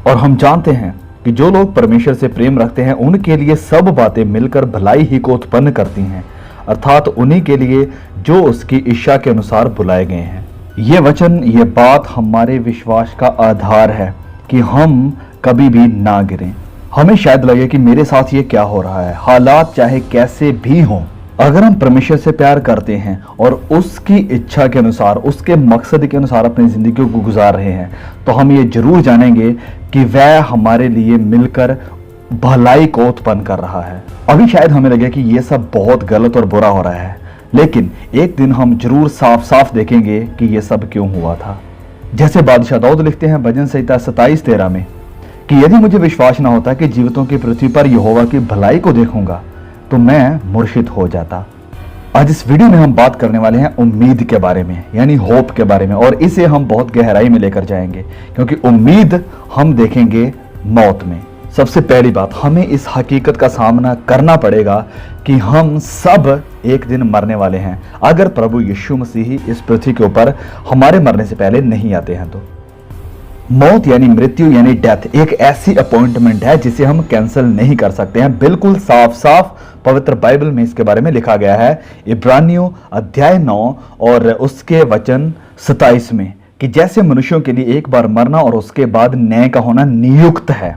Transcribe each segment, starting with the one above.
और हम जानते हैं कि जो लोग परमेश्वर से प्रेम रखते हैं उनके लिए सब बातें मिलकर भलाई ही को उत्पन्न करती हैं, अर्थात उन्हीं के लिए जो उसकी इच्छा के अनुसार बुलाए गए हैं। ये वचन, ये बात हमारे विश्वास का आधार है कि हम कभी भी ना गिरें। हमें शायद लगे कि मेरे साथ ये क्या हो रहा है, हालात चाहे कैसे भी हों, अगर हम परमेश्वर से प्यार करते हैं और उसकी इच्छा के अनुसार, उसके मकसद के अनुसार अपनी जिंदगी को गुजार रहे हैं, तो हम ये जरूर जानेंगे कि वह हमारे लिए मिलकर भलाई को उत्पन्न कर रहा है। अभी शायद हमें लगे कि ये सब बहुत गलत और बुरा हो रहा है, लेकिन एक दिन हम जरूर साफ साफ देखेंगे कि ये सब क्यों हुआ था। जैसे बादशाह दाऊद लिखते हैं भजन संहिता 27:13 में कि यदि मुझे विश्वास न होता कि जीवितों की पृथ्वी पर यहोवा की भलाई को देखूंगा तो मैं मूर्छित हो जाता। आज इस वीडियो में हम बात करने वाले हैं उम्मीद के बारे में, यानी होप के बारे में, और इसे हम बहुत गहराई में लेकर जाएंगे क्योंकि उम्मीद हम देखेंगे मौत में। सबसे पहली बात, हमें इस हकीकत का सामना करना पड़ेगा कि हम सब एक दिन मरने वाले हैं, अगर प्रभु यीशु मसीह इस पृथ्वी के ऊपर हमारे मरने से पहले नहीं आते हैं तो। मौत यानी मृत्यु यानी डेथ एक ऐसी अपॉइंटमेंट है जिसे हम कैंसिल नहीं कर सकते हैं। बिल्कुल साफ साफ पवित्र बाइबल में इसके बारे में लिखा गया है, इब्रानियों अध्याय 9 और उसके वचन 27 में, कि जैसे मनुष्यों के लिए एक बार मरना और उसके बाद न्याय का होना नियुक्त है।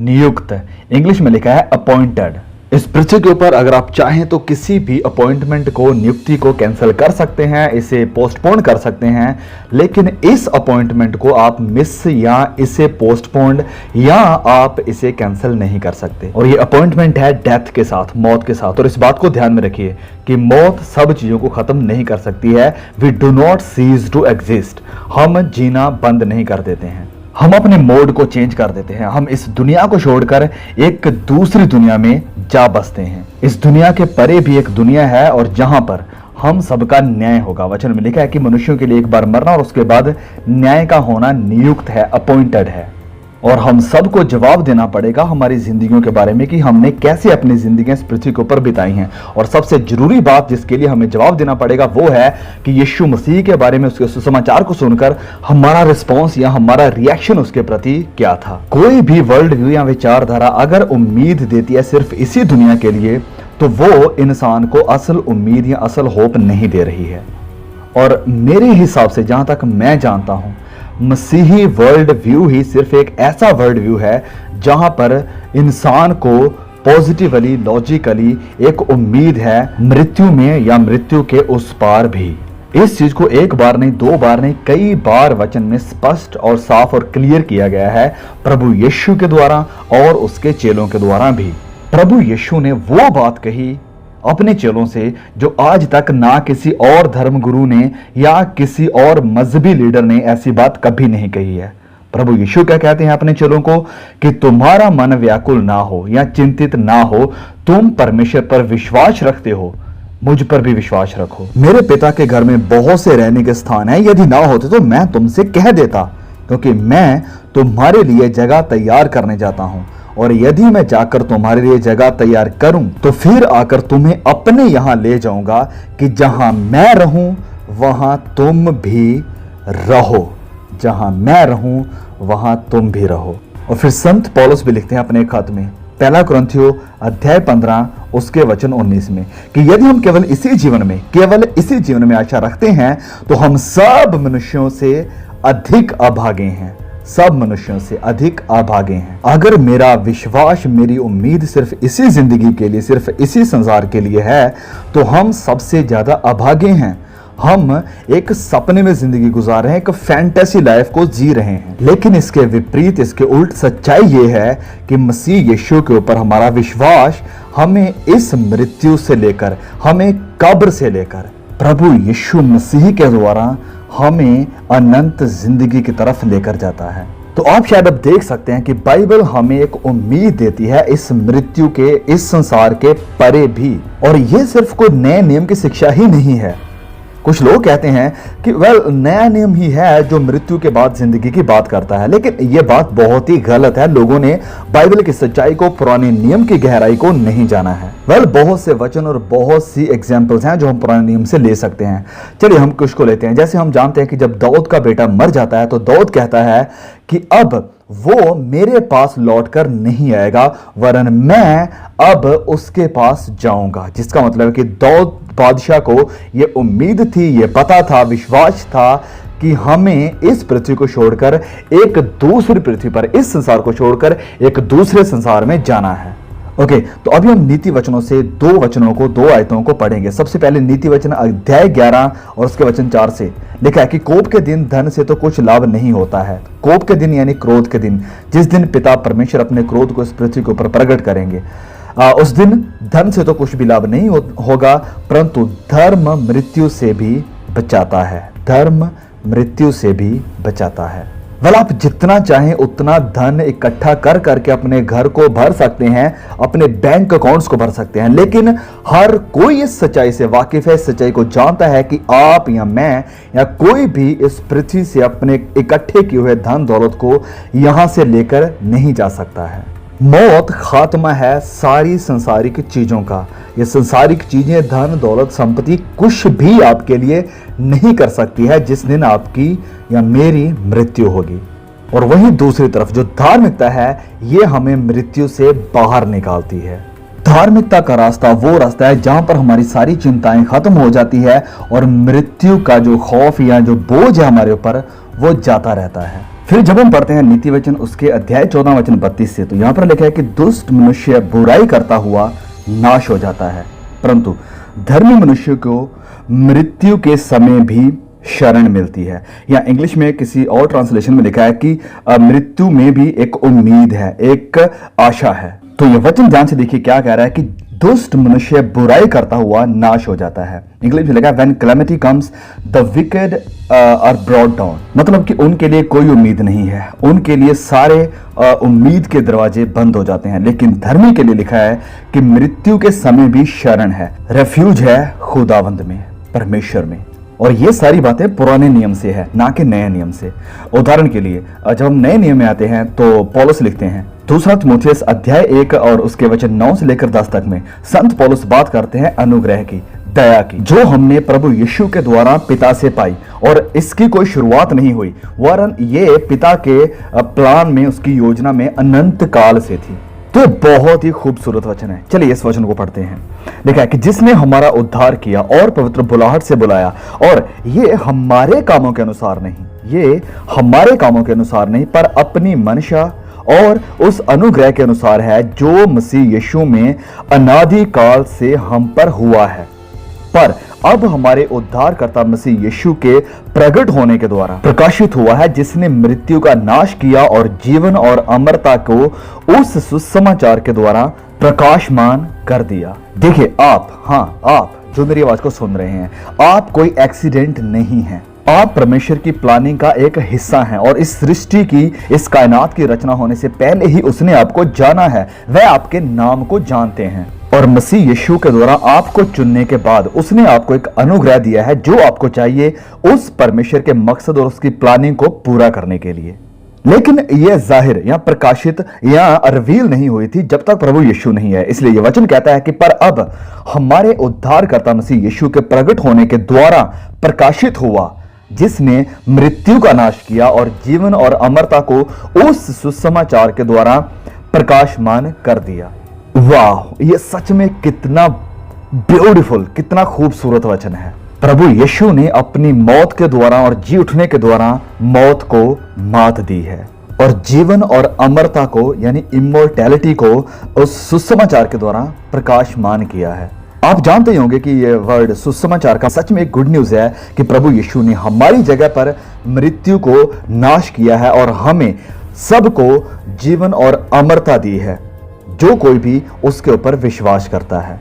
नियुक्त इंग्लिश में लिखा है अपॉइंटेड। इस पृथ्वी के ऊपर अगर आप चाहें तो किसी भी अपॉइंटमेंट को, नियुक्ति को कैंसिल कर सकते हैं, इसे पोस्टपोन कर सकते हैं, लेकिन इस अपॉइंटमेंट को आप मिस या इसे पोस्टपोन या आप इसे कैंसिल नहीं कर सकते। और ये अपॉइंटमेंट है डेथ के साथ, मौत के साथ। और इस बात को ध्यान में रखिए कि मौत सब चीजों को खत्म नहीं कर सकती है। We do not cease to exist. हम जीना बंद नहीं कर देते हैं, हम अपने मोड को चेंज कर देते हैं। हम इस दुनिया को छोड़कर एक दूसरी दुनिया में जा बसते हैं। इस दुनिया के परे भी एक दुनिया है और जहां पर हम सबका न्याय होगा। वचन में लिखा है कि मनुष्यों के लिए एक बार मरना और उसके बाद न्याय का होना नियुक्त है, अपॉइंटेड है। और हम सबको जवाब देना पड़ेगा हमारी जिंदगियों के बारे में कि हमने कैसे अपनी जिंदगियां इस पृथ्वी के ऊपर बिताई हैं। और सबसे जरूरी बात जिसके लिए हमें जवाब देना पड़ेगा वो है कि यीशु मसीह के बारे में, उसके सुसमाचार को सुनकर हमारा रिस्पॉन्स या हमारा रिएक्शन उसके प्रति क्या था। कोई भी वर्ल्ड व्यू या विचारधारा अगर उम्मीद देती है सिर्फ इसी दुनिया के लिए, तो वो इंसान को असल उम्मीद या असल होप नहीं दे रही है। और मेरे हिसाब से, जहां तक मैं जानता हूं, मसीही वर्ल्ड व्यू ही सिर्फ एक ऐसा वर्ल्ड व्यू है जहां पर इंसान को पॉजिटिवली, लॉजिकली एक उम्मीद है मृत्यु में या मृत्यु के उस पार भी। इस चीज को एक बार नहीं, दो बार नहीं, कई बार वचन में स्पष्ट और साफ और क्लियर किया गया है, प्रभु यीशु के द्वारा और उसके चेलों के द्वारा भी। प्रभु यीशु ने वो बात कही अपने चेलों से जो आज तक ना किसी और धर्मगुरु ने या किसी और मजहबी लीडर ने ऐसी बात कभी नहीं कही है। प्रभु यीशु क्या कहते हैं अपने चेलों को कि तुम्हारा मन व्याकुल ना हो या चिंतित ना हो, तुम परमेश्वर पर विश्वास रखते हो, मुझ पर भी विश्वास रखो। मेरे पिता के घर में बहुत से रहने के स्थान है, यदि ना होते तो मैं तुमसे कह देता, क्योंकि मैं तुम्हारे लिए जगह तैयार करने जाता हूं। और यदि मैं जाकर तुम्हारे लिए जगह तैयार करूं तो फिर आकर तुम्हें अपने यहां ले जाऊंगा कि जहां मैं रहूं वहां तुम भी रहो, जहां मैं रहूं वहां तुम भी रहो। और फिर संत पौलुस भी लिखते हैं अपने खत में, पहला कुरिन्थियों अध्याय 15 उसके वचन 19 में, कि यदि हम केवल इसी जीवन में आशा रखते हैं तो हम सब मनुष्यों से अधिक अभागे हैं, सब मनुष्यों से अधिक अभागे हैं। अगर मेरा विश्वास, मेरी उम्मीद सिर्फ इसी जिंदगी के लिए, सिर्फ इसी संसार के लिए है, तो हम सबसे ज्यादा अभागे हैं। हम एक सपने में जिंदगी गुजार रहे हैं, एक फैंटेसी लाइफ को जी रहे हैं। लेकिन इसके विपरीत, इसके उल्ट सच्चाई ये है कि मसीह यीशु के ऊपर हमारा विश्वास हमें इस मृत्यु से लेकर, हमें कब्र से लेकर प्रभु यीशु मसीह के द्वारा हमें अनंत जिंदगी की तरफ लेकर जाता है। तो आप शायद अब देख सकते हैं कि बाइबल हमें एक उम्मीद देती है इस मृत्यु के, इस संसार के परे भी। और ये सिर्फ कोई नए नियम की शिक्षा ही नहीं है। कुछ लोग कहते हैं कि नया नियम ही है जो मृत्यु के बाद जिंदगी की बात करता है, लेकिन यह बात बहुत ही गलत है। लोगों ने बाइबल की सच्चाई को, पुराने नियम की गहराई को नहीं जाना है। बहुत से वचन और बहुत सी एग्जाम्पल्स हैं जो हम पुराने नियम से ले सकते हैं। चलिए हम कुछ को लेते हैं। जैसे हम जानते हैं कि जब दाऊद का बेटा मर जाता है तो दाऊद कहता है कि अब वो मेरे पास लौटकर नहीं आएगा, वरन मैं अब उसके पास जाऊंगा। जिसका मतलब है कि दाऊद बादशाह को ये उम्मीद थी, ये पता था, विश्वास था कि हमें इस पृथ्वी को छोड़कर एक दूसरी पृथ्वी पर, इस संसार को छोड़कर एक दूसरे संसार में जाना है। ओके, तो अभी हम नीति वचनों से दो वचनों को, दो आयतों को पढ़ेंगे। सबसे पहले नीति वचन अध्याय 11 और उसके वचन 4 से लिखा है कि कोप के दिन धन से तो कुछ लाभ नहीं होता है। कोप के दिन यानी क्रोध के दिन, जिस दिन पिता परमेश्वर अपने क्रोध को इस पृथ्वी के ऊपर प्रकट करेंगे, उस दिन धन से तो कुछ भी लाभ नहीं होगा, परंतु धर्म मृत्यु से भी बचाता है। धर्म मृत्यु से भी बचाता है। आप जितना चाहें उतना धन इकट्ठा कर करके अपने घर को भर सकते हैं, अपने बैंक अकाउंट्स को भर सकते हैं, लेकिन हर कोई इस सच्चाई से वाकिफ है, इस सच्चाई को जानता है कि आप या मैं या कोई भी इस पृथ्वी से अपने इकट्ठे किए हुए धन दौलत को यहां से लेकर नहीं जा सकता है। मौत खात्मा है सारी संसारिक चीजों का। ये संसारिक चीजें, धन दौलत संपत्ति कुछ भी आपके लिए नहीं कर सकती है जिस दिन आपकी या मेरी मृत्यु होगी। और वहीं दूसरी तरफ जो धार्मिकता है, ये हमें मृत्यु से बाहर निकालती है। धार्मिकता का रास्ता वो रास्ता है जहां पर हमारी सारी चिंताएं खत्म हो जाती है और मृत्यु का जो खौफ या जो बोझ है हमारे ऊपर, वो जाता रहता है। फिर जब हम पढ़ते हैं नीति वचन उसके अध्याय 14 वचन 32 से, तो यहां पर लिखा है कि दुष्ट मनुष्य बुराई करता हुआ नाश हो जाता है, परंतु धर्मी मनुष्य को मृत्यु के समय भी शरण मिलती है। या इंग्लिश में किसी और ट्रांसलेशन में लिखा है कि मृत्यु में भी एक उम्मीद है, एक आशा है। तो ये वचन ध्यान से देखिए क्या कह रहा है कि दुष्ट मनुष्य बुराई करता हुआ नाश हो जाता है। इंग्लिश में लिखा है when calamity comes the wicked are brought down, मतलब कि उनके लिए कोई उम्मीद नहीं है, उनके लिए सारे उम्मीद के दरवाजे बंद हो जाते हैं। लेकिन धर्मी के लिए लिखा है कि मृत्यु के समय भी शरण है, रेफ्यूज है खुदावंद में, परमेश्वर में। और ये सारी बातें पुराने नियम से है, ना कि नए नियम से। उदाहरण के लिए जब हम नए नियम में आते हैं तो पौलुस लिखते हैं दूसरा तिमोथियुस अध्याय 1 और उसके वचन 9 से लेकर 10 तक में संत पौलुस बात करते हैं अनुग्रह की, दया की, जो हमने प्रभु यीशु के द्वारा पिता से पाई। और इसकी कोई शुरुआत नहीं हुई, वरन ये पिता के प्लान में, उसकी योजना में अनंत काल से थी। तो बहुत ही खूबसूरत वचन है। चलिए इस वचन को पढ़ते हैं। लिखा है कि जिसने हमारा उद्धार किया और पवित्र बुलाहट से बुलाया, और ये हमारे कामों के अनुसार नहीं, ये हमारे कामों के अनुसार नहीं, पर अपनी मनशा और उस अनुग्रह के अनुसार है जो मसीह यीशु में अनादि काल से हम पर हुआ है। पर अब हमारे उद्धारकर्ता मसीह यीशु के प्रकट होने के द्वारा प्रकाशित हुआ है, जिसने मृत्यु का नाश किया और जीवन और अमरता को उस सुसमाचार के द्वारा प्रकाशमान कर दिया। देखिए आप जो मेरी आवाज को सुन रहे हैं, आप कोई एक्सीडेंट नहीं है। आप परमेश्वर की प्लानिंग का एक हिस्सा हैं और इस सृष्टि की, इस कायनात की रचना होने से पहले ही उसने आपको जाना है। वह आपके नाम को जानते हैं और मसीह यीशु के द्वारा आपको चुनने के बाद उसने आपको एक अनुग्रह दिया है जो आपको चाहिए उस परमेश्वर के मकसद और उसकी प्लानिंग को पूरा करने के लिए। लेकिन यह जाहिर या प्रकाशित या रिवील नहीं हुई थी जब तक प्रभु यीशु नहीं है। इसलिए यह वचन कहता है कि पर अब हमारे उद्धारकर्ता मसीह यीशु के प्रकट होने के द्वारा प्रकाशित हुआ, जिसने मृत्यु का नाश किया और जीवन और अमरता को उस सुसमाचार के द्वारा प्रकाशमान कर दिया। वाह, ये सच में कितना ब्यूटीफुल, कितना खूबसूरत वचन है। प्रभु यीशु ने अपनी मौत के द्वारा और जी उठने के द्वारा मौत को मात दी है और जीवन और अमरता को यानी इमोर्टैलिटी को उस सुसमाचार के द्वारा प्रकाशमान किया है। आप जानते होंगे कि यह वर्ड सुसमाचार का सच में एक गुड न्यूज है कि प्रभु यीशु ने हमारी जगह पर मृत्यु को नाश किया है और हमें सबको जीवन और अमरता दी है, जो कोई भी उसके ऊपर विश्वास करता है।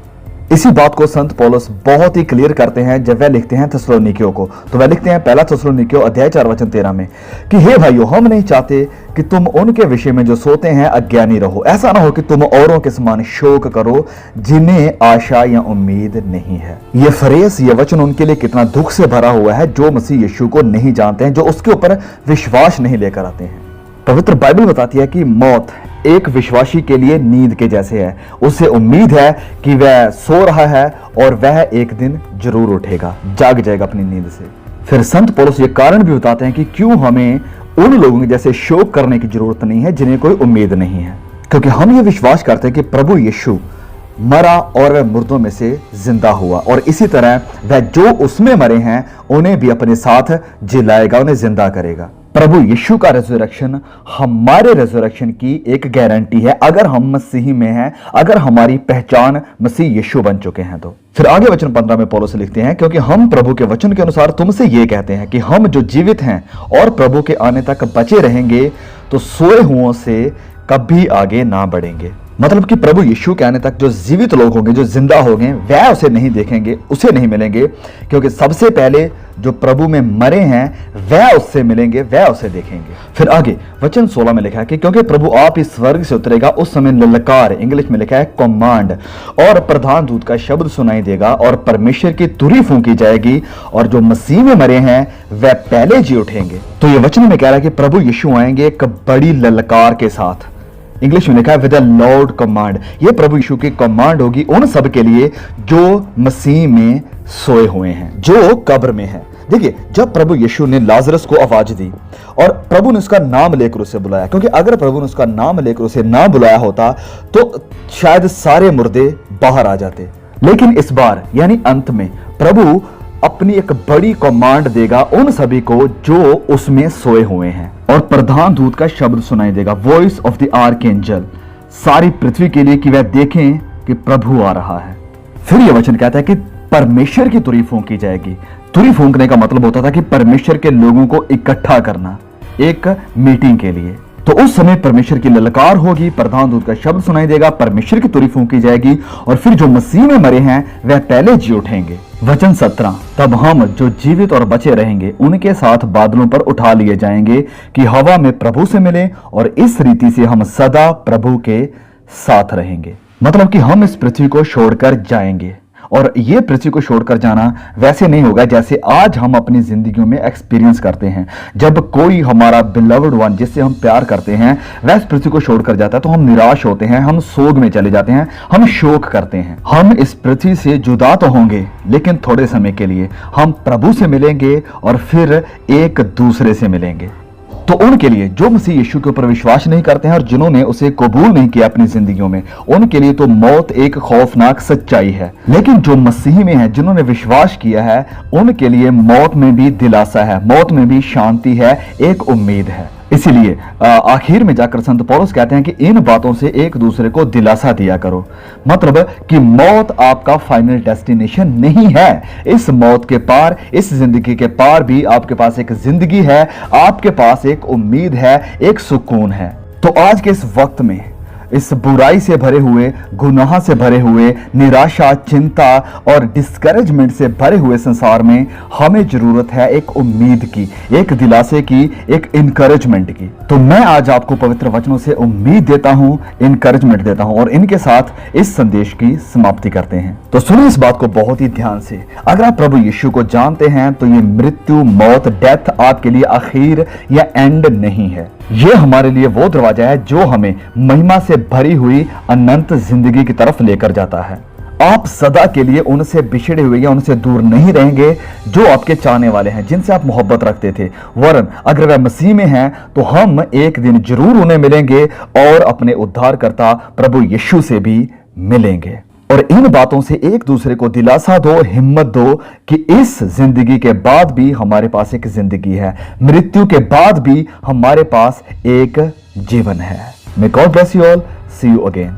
इसी बात को संत पौलुस बहुत ही क्लियर करते हैं जब वह लिखते हैं थिस्सलुनीकियों को। तो वह लिखते हैं पहला थिस्सलुनीकियों अध्याय 4 वचन 13 में कि हे भाइयों, हम नहीं चाहते कि तुम उनके विषय में जो सोते हैं अज्ञानी रहो। ऐसा ना हो कि तुम औरों के समान शोक करो जिन्हें आशा या उम्मीद नहीं है। ये फ्रेज, ये वचन उनके लिए कितना दुख से भरा हुआ है जो मसीह यीशु को नहीं जानते हैं, जो उसके ऊपर विश्वास नहीं लेकर आते हैं। पवित्र बाइबल बताती है कि मौत एक विश्वासी के लिए नींद के जैसे है। उसे उम्मीद है कि वह सो रहा है और वह एक दिन जरूर उठेगा, जाग जाएगा अपनी नींद से। फिर संत पौलुस ये कारण भी बताते हैं कि क्यों हमें उन लोगों के जैसे शोक करने की जरूरत नहीं है जिन्हें कोई उम्मीद नहीं है, क्योंकि हम ये विश्वास करते हैं कि प्रभु यीशु मरा और वह मुर्दों में से जिंदा हुआ, और इसी तरह वह जो उसमें मरे हैं उन्हें भी अपने साथ जिलाएगा, उन्हें जिंदा करेगा। प्रभु यीशु का रेजरेक्शन हमारे रेजरेक्शन की एक गारंटी है, अगर हम मसीह में हैं, अगर हमारी पहचान मसीह यीशु बन चुके हैं तो। फिर आगे वचन 15 में पौलुस लिखते हैं, क्योंकि हम प्रभु के वचन के अनुसार तुमसे ये कहते हैं कि हम जो जीवित हैं और प्रभु के आने तक बचे रहेंगे तो सोए हुओं से कभी आगे ना बढ़ेंगे। मतलब कि प्रभु यीशु के आने तक जो जीवित लोग होंगे, जो जिंदा होंगे, वह उसे नहीं देखेंगे, उसे नहीं मिलेंगे, क्योंकि सबसे पहले जो प्रभु में मरे हैं वह उससे मिलेंगे, वह उसे देखेंगे। फिर आगे वचन 16 में लिखा है कि क्योंकि प्रभु आप इस स्वर्ग से उतरेगा, उस समय ललकार, इंग्लिश में लिखा है कमांड, और प्रधान दूत का शब्द सुनाई देगा और परमेश्वर की तुरही फूंकी जाएगी, और जो मसीह में मरे हैं वह पहले जी उठेंगे। तो ये वचन में कह रहा है कि प्रभु यीशु आएंगे एक बड़ी ललकार के साथ। इंग्लिश में लिखा है विद अ लाउड कमांड। ये प्रभु यीशु की कमांड होगी उन सब के लिए जो मसीह में सोए हुए हैं, जो कब्र में है। देखिए, जब प्रभु यीशु ने लाजरस को आवाज दी और प्रभु ने उसका नाम लेकर उसे बुलाया, क्योंकि अगर प्रभु ने उसका नाम लेकर उसे ना बुलाया होता तो शायद सारे मुर्दे बाहर आ जाते। लेकिन इस बार यानी अंत में प्रभु अपनी एक बड़ी कमांड देगा उन सभी को जो उसमें सोए हुए हैं, और प्रधान दूत का शब्द सुनाई देगा, वॉइस ऑफ द आर्कएंजल, सारी पृथ्वी के लिए कि वह देखें कि प्रभु आ रहा है। फिर यह वचन कहता है कि परमेश्वर की तुरही फूंकी जाएगी। तुरही फूंकने का मतलब होता था कि परमेश्वर के लोगों को इकट्ठा करना एक मीटिंग के लिए। तो उस समय परमेश्वर की ललकार होगी, प्रधान दूत का शब्द सुनाई देगा, परमेश्वर की तुरही फूंकी जाएगी, और फिर जो मसीह में मरे हैं वह पहले जी उठेंगे। वचन 17, तब हम जो जीवित और बचे रहेंगे उनके साथ बादलों पर उठा लिए जाएंगे कि हवा में प्रभु से मिले, और इस रीति से हम सदा प्रभु के साथ रहेंगे। मतलब कि हम इस पृथ्वी को छोड़कर जाएंगे, और ये पृथ्वी को छोड़कर जाना वैसे नहीं होगा जैसे आज हम अपनी जिंदगियों में एक्सपीरियंस करते हैं। जब कोई हमारा बिलव्ड वन जिससे हम प्यार करते हैं वह इस पृथ्वी को छोड़कर जाता है तो हम निराश होते हैं, हम सोग में चले जाते हैं, हम शोक करते हैं। हम इस पृथ्वी से जुदा तो होंगे लेकिन थोड़े समय के लिए हम प्रभु से मिलेंगे और फिर एक दूसरे से मिलेंगे। तो उनके लिए जो मसीह यीशु के ऊपर विश्वास नहीं करते हैं और जिन्होंने उसे कबूल नहीं किया अपनी जिंदगियों में, उनके लिए तो मौत एक खौफनाक सच्चाई है। लेकिन जो मसीह में है, जिन्होंने विश्वास किया है, उनके लिए मौत में भी दिलासा है, मौत में भी शांति है, एक उम्मीद है। इसीलिए आखिर में जाकर संत पौलुस कहते हैं कि इन बातों से एक दूसरे को दिलासा दिया करो। मतलब कि मौत आपका फाइनल डेस्टिनेशन नहीं है। इस मौत के पार, इस जिंदगी के पार भी आपके पास एक जिंदगी है, आपके पास एक उम्मीद है, एक सुकून है। तो आज के इस वक्त में, इस बुराई से भरे हुए, गुनाह से भरे हुए, निराशा, चिंता और डिस्करेजमेंट से भरे हुए संसार में हमें जरूरत है एक उम्मीद की, एक दिलासे की, एक इनकरेजमेंट की। तो मैं आज आपको पवित्र वचनों से उम्मीद देता हूं, इनकरेजमेंट देता हूं, और इनके साथ इस संदेश की समाप्ति करते हैं। तो सुनिए इस बात को बहुत ही ध्यान से। अगर आप प्रभु यीशु को जानते हैं तो ये मृत्यु, मौत, डेथ आपके लिए आखिर या एंड नहीं है। ये हमारे लिए वो दरवाजा है जो हमें महिमा से भरी हुई अनंत जिंदगी की तरफ लेकर जाता है। आप सदा के लिए उनसे बिछड़े हुए या उनसे दूर नहीं रहेंगे जो आपके चाहने वाले हैं, जिनसे आप मोहब्बत रखते थे। वरन अगर वह मसीह में हैं तो हम एक दिन जरूर उन्हें मिलेंगे और अपने उद्धारकर्ता प्रभु यीशु से भी मिलेंगे। और इन बातों से एक दूसरे को दिलासा दो, हिम्मत दो कि इस जिंदगी के बाद भी हमारे पास एक जिंदगी है, मृत्यु के बाद भी हमारे पास एक जीवन है। May God bless you all. See you again.